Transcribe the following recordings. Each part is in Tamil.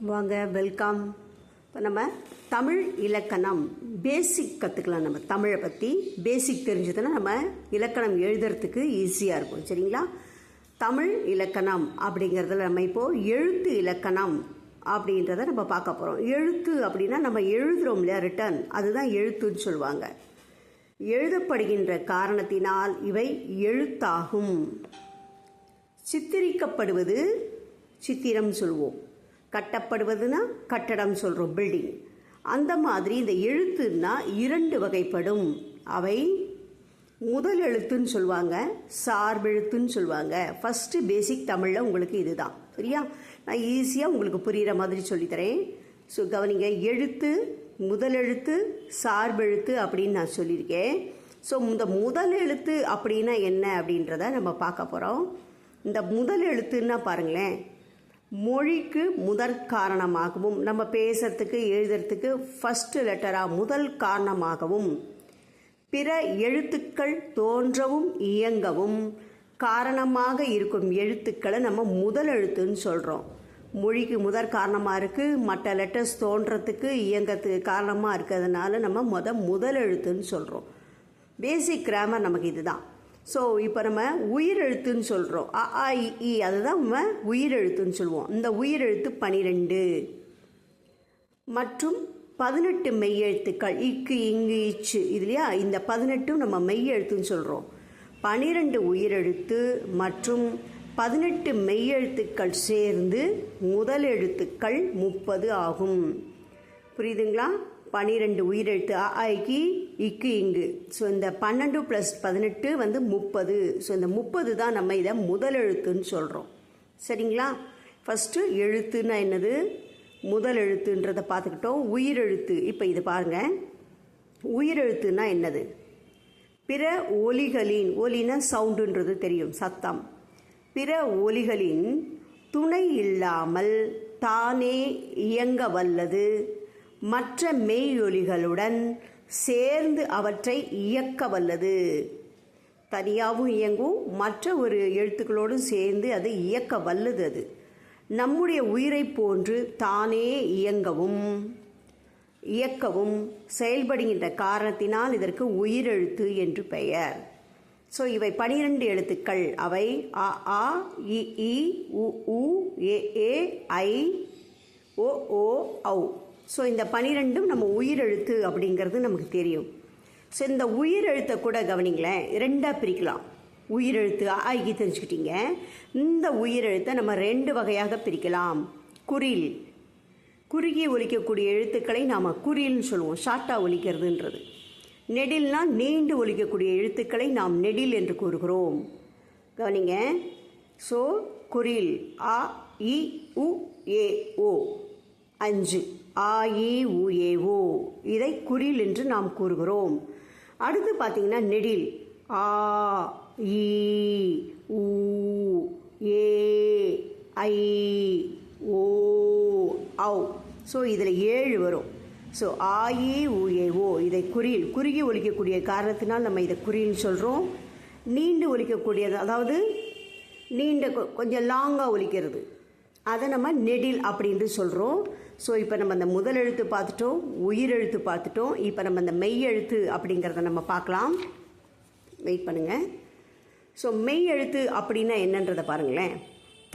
வாங்க, வெல்கம். இப்போ நம்ம தமிழ் இலக்கணம் பேசிக் கற்றுக்கலாம். நம்ம தமிழை பற்றி பேசிக் தெரிஞ்சதுன்னா நம்ம இலக்கணம் எழுதுறதுக்கு ஈஸியாக இருக்கும். சரிங்களா? தமிழ் இலக்கணம் அப்படிங்கிறதுல நம்ம இப்போது எழுத்து இலக்கணம் அப்படின்றத நம்ம பார்க்க போகிறோம். எழுத்து அப்படின்னா நம்ம எழுதுகிறோம் இல்லையா, ரிட்டன், அதுதான் எழுத்துன்னு சொல்லுவாங்க. எழுதப்படுகின்ற காரணத்தினால் இவை எழுத்தாகும். சித்தரிக்கப்படுவது சித்திரம் சொல்லுவோம், கட்டப்படுவதுன்னா கட்டடம் சொல்கிறோம், பில்டிங். அந்த மாதிரி இந்த எழுத்துன்னா இரண்டு வகைப்படும். அவை முதல் எழுத்துன்னு சொல்லுவாங்க, சார்பெழுத்துன்னு சொல்லுவாங்க. ஃபஸ்ட்டு பேசிக் தமிழில் உங்களுக்கு இதுதான். சரியா? நான் ஈஸியாக உங்களுக்கு புரிகிற மாதிரி சொல்லித்தரேன். ஸோ கவனிங்க, எழுத்து, முதல் எழுத்து, சார்பெழுத்து அப்படின்னு நான் சொல்லியிருக்கேன். ஸோ இந்த முதல் எழுத்து அப்படின்னா என்ன அப்படின்றத நம்ம பார்க்க போகிறோம். இந்த முதல் எழுத்துன்னா பாருங்களேன், மொழிக்கு முதற் காரணமாகவும், நம்ம பேசுறதுக்கு எழுதுறதுக்கு ஃபஸ்ட்டு லெட்டராக முதல் காரணமாகவும், பிற எழுத்துக்கள் தோன்றவும் இயங்கவும் காரணமாக இருக்கும் எழுத்துக்களை நம்ம முதல் எழுத்துன்னு சொல்கிறோம். மொழிக்கு முதற் காரணமாக இருக்குது, மற்ற லெட்டர்ஸ் தோன்றத்துக்கு இயங்கிறதுக்கு காரணமாக இருக்கிறதுனால நம்ம முதல் எழுத்துன்னு சொல்கிறோம். பேசிக் கிராமர் நமக்கு இதுதான். ஸோ இப்போ நம்ம உயிரெழுத்துன்னு சொல்கிறோம். அ ஆ இ ஈ, அதுதான் நம்ம உயிரெழுத்துன்னு சொல்லுவோம். இந்த உயிரெழுத்து 12 மற்றும் 18 மெய்யெழுத்துக்கள், இக்கு இங்கு இச்சு, இதுலையா, இந்த 18 நம்ம மெய்யெழுத்துன்னு சொல்கிறோம். 12 உயிரெழுத்து மற்றும் 18 மெய்யெழுத்துக்கள் சேர்ந்து முதல் எழுத்துக்கள் 30 ஆகும். புரியுதுங்களா? 12 உயிரெழுத்து அ ஆ இக்கு இங்கு. ஸோ இந்த 12 + 18 வந்து 30. ஸோ இந்த 30 தான் நம்ம இதை முதல் எழுத்துன்னு சொல்கிறோம். சரிங்களா? ஃபஸ்ட்டு எழுத்துன்னா என்னது, முதல் எழுத்துன்றதை பார்த்துக்கிட்டோம். உயிரெழுத்து, இப்போ இது பாருங்கள், உயிரெழுத்துன்னா என்னது, பிற ஒலிகளின், ஒலினா சவுண்டுன்றது தெரியும், சத்தம், பிற ஒலிகளின் துணை இல்லாமல் தானே இயங்க வல்லது, மற்ற மெய்யொலிகளுடன் சேர்ந்து அவற்றை இயக்க வல்லது. தனியாகவும் இயங்கும், மற்ற ஒரு எழுத்துக்களோடு சேர்ந்து அது இயக்க வல்லது. அது நம்முடைய உயிரை போன்று தானே இயக்கவும் செயல்படுகின்ற காரணத்தினால் இதற்கு உயிரெழுத்து என்று பெயர். ஸோ இவை 12 எழுத்துக்கள். அவை அ ஆ இ ஈ உ ஊ ஏ ஏ ஐ ஓ ஓ ஔ. ஸோ இந்த 12ம் நம்ம உயிரெழுத்து அப்படிங்கிறது நமக்கு தெரியும். ஸோ இந்த உயிரெழுத்தை கூட கவனிங்களேன், ரெண்டாக பிரிக்கலாம். உயிரெழுத்து அ இ தெரிஞ்சுக்கிட்டீங்க. இந்த உயிரெழுத்தை நம்ம 2 வகையாக பிரிக்கலாம். குறில், குறுகி ஒலிக்கக்கூடிய எழுத்துக்களை நாம் குறில்னு சொல்லுவோம், ஷார்ட்டாக ஒலிக்கிறதுன்றது. நெடில்னா நீண்டு ஒலிக்கக்கூடிய எழுத்துக்களை நாம் நெடில் என்று கூறுகிறோம். கவனிங்க. ஸோ குறில் அ இ உ ஏ ஓ 5, ஆ இ உ ஏ ஓ, இதை குறில் என்று நாம் கூறுகிறோம். அடுத்து பார்த்தீங்கன்னா நெடில் ஆ இ உ ஏ ஐ ஓ ஔ. ஸோ இதில் 7 வரும். ஸோ ஆ இ உ ஏ ஓ, இதை குறில், குறுகி ஒலிக்கக்கூடிய காரணத்தினால் நம்ம இதை குறில்னு சொல்கிறோம். நீண்டு ஒலிக்கக்கூடியது, அதாவது நீண்ட கொஞ்சம் லாங்காக ஒலிக்கிறது, அதை நம்ம நெடில் அப்படின்ட்டு சொல்கிறோம். ஸோ இப்போ நம்ம அந்த முதல் எழுத்து பார்த்துட்டோம், உயிரெழுத்து பார்த்துட்டோம். இப்போ நம்ம அந்த மெய் எழுத்து அப்படிங்கிறத நம்ம பார்க்கலாம். வெயிட் பண்ணுங்கள். ஸோ மெய் எழுத்து அப்படின்னா என்னன்றதை பாருங்களேன்.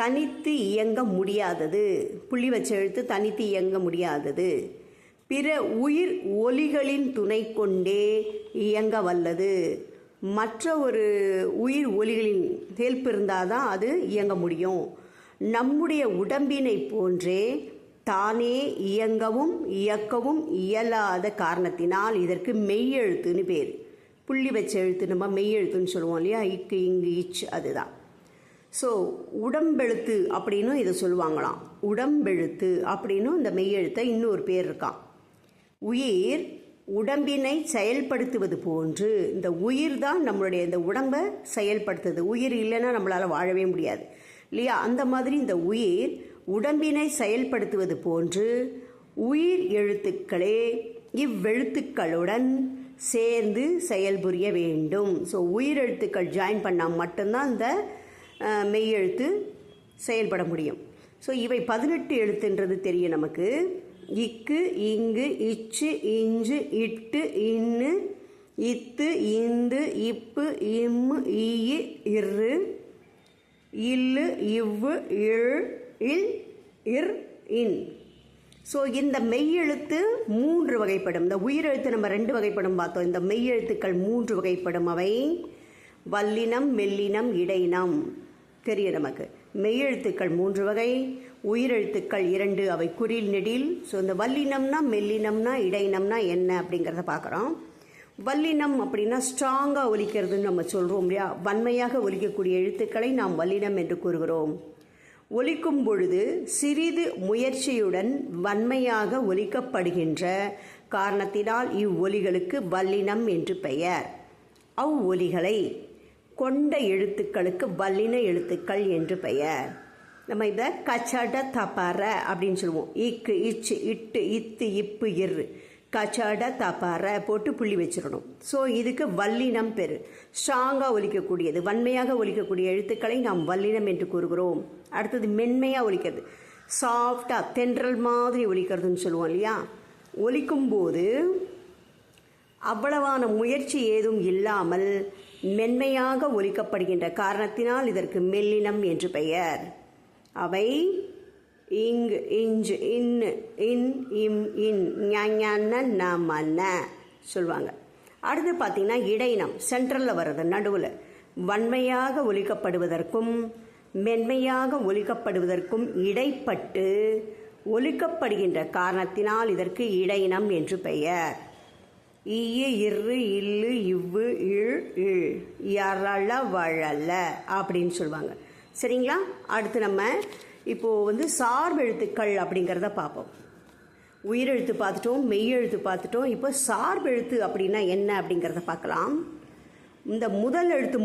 தனித்து இயங்க முடியாதது, புள்ளி வச்ச எழுத்து தனித்து இயங்க முடியாதது, பிற உயிர் ஒலிகளின் துணை கொண்டே இயங்க வல்லது. மற்ற ஒரு உயிர் ஒலிகளின் ஹெல்ப் இருந்தால் தான் அது இயங்க முடியும். நம்முடைய உடம்பினை போன்றே தானே இயங்கவும் இயக்கவும் இயலாத காரணத்தினால் இதற்கு மெய்யெழுத்துன்னு பேர். புள்ளி வச்ச எழுத்து நம்ம மெய்யெழுத்துன்னு சொல்லுவோம் இல்லையா, இக்கு இங்கு இச், அதுதான். ஸோ உடம்பெழுத்து அப்படின்னும் இதை சொல்லுவாங்களாம். உடம்பெழுத்து அப்படின்னும் இந்த மெய்யெழுத்தை இன்னொரு பேர் இருக்கான். உயிர் உடம்பினை செயல்படுத்துவது போன்று, இந்த உயிர் தான் நம்மளுடைய இந்த உடம்பை செயல்படுத்துது. உயிர் இல்லைன்னா நம்மளால் வாழவே முடியாது இல்லையா? அந்த மாதிரி இந்த உயிர் உடம்பினை செயல்படுத்துவது போன்று உயிர் எழுத்துக்களே இவ்வெழுத்துக்களுடன் சேர்ந்து செயல்புரிய வேண்டும். ஸோ உயிரெழுத்துக்கள் ஜாயின் பண்ணால் மட்டும்தான் இந்த மெய்யெழுத்து செயல்பட முடியும். ஸோ இவை 18 எழுத்துன்றது தெரியும் நமக்கு. இக்கு, இங்கு, இச்சு, இஞ்சு, இட்டு, இன்னு, இத்து, இந்து, இப்பு, இம்மு, ஈயு, இரு, இல்லு, இவ்வு, இழ், இல், இர், இன். ஸோ இந்த மெய்யெழுத்து 3 வகைப்படும். இந்த உயிரெழுத்து நம்ம 2 வகைப்படும் பார்த்தோம். இந்த மெய்யெழுத்துக்கள் 3 வகைப்படும். அவை வல்லினம், மெல்லினம், இடையினம் தெரியும் நமக்கு. மெய்யெழுத்துக்கள் 3 வகை, உயிரெழுத்துக்கள் 2, அவை குறில் நெடில். ஸோ இந்த வல்லினம்னா, மெல்லினம்னா, இடையினம்னா என்ன அப்படிங்கிறத பார்க்குறோம். வல்லினம் அப்படின்னா ஸ்ட்ராங்காக ஒலிக்கிறதுன்னு நம்ம சொல்கிறோம் இல்லையா. வன்மையாக ஒலிக்கக்கூடிய எழுத்துக்களை நாம் வல்லினம் என்று கூறுகிறோம். ஒலிக்கும் பொழுது சிறிது முயற்சியுடன் வன்மையாக ஒலிக்கப்படுகின்ற காரணத்தினால் இவ்வொலிகளுக்கு வல்லினம் என்று பெயர். அவ்வொலிகளை கொண்ட எழுத்துக்களுக்கு வல்லின எழுத்துக்கள் என்று பெயர். நம்ம இதை கச்சட தபர அப்படின்னு சொல்லுவோம். இக்கு, இச்சு, இட்டு, இத்து, இப்பு, இரு, கச்சட தபர போட்டு புள்ளி வச்சிடணும். ஸோ இதுக்கு வல்லினம் பெரு. ஸ்ட்ராங்காக ஒலிக்கக்கூடியது, வன்மையாக ஒலிக்கக்கூடிய எழுத்துக்களை நாம் வல்லினம் என்று கூறுகிறோம். அடுத்தது மென்மையாக ஒலிக்கிறது, சாஃப்டாக தென்றல் மாதிரி ஒலிக்கிறதுன்னு சொல்லுவோம் இல்லையா. ஒலிக்கும்போது அவ்வளவான முயற்சி ஏதும் இல்லாமல் மென்மையாக ஒலிக்கப்படுகின்ற காரணத்தினால் இதற்கு மெல்லினம் என்று பெயர். அவை இங்கு, இஞ்சு, இன்னு, இன், இம், இன், ஞான, நமன சொல்லுவாங்க. அடுத்து பார்த்தீங்கன்னா இடையினம், சென்ட்ரலில் வர்றது, நடுவில். வன்மையாக ஒலிக்கப்படுவதற்கும் மென்மையாக ஒலிக்கப்படுவதற்கும் இடைப்பட்டு ஒலிக்கப்படுகின்ற காரணத்தினால் இதற்கு இடையினம் என்று பெயர். ஈயு, இரு, இல்லு, இவ்வு, இழ், இழ், யரள, வழல அப்படின்னு சொல்லுவாங்க. சரிங்களா. அடுத்து நம்ம இப்போது சார்பெழுத்துக்கள் அப்படிங்கிறத பார்ப்போம். உயிரெழுத்து பார்த்துட்டோம், மெய்யெழுத்து பார்த்துட்டோம். இப்போ சார்பெழுத்து அப்படின்னா என்ன அப்படிங்கிறத பார்க்கலாம். இந்த முதல் எழுத்து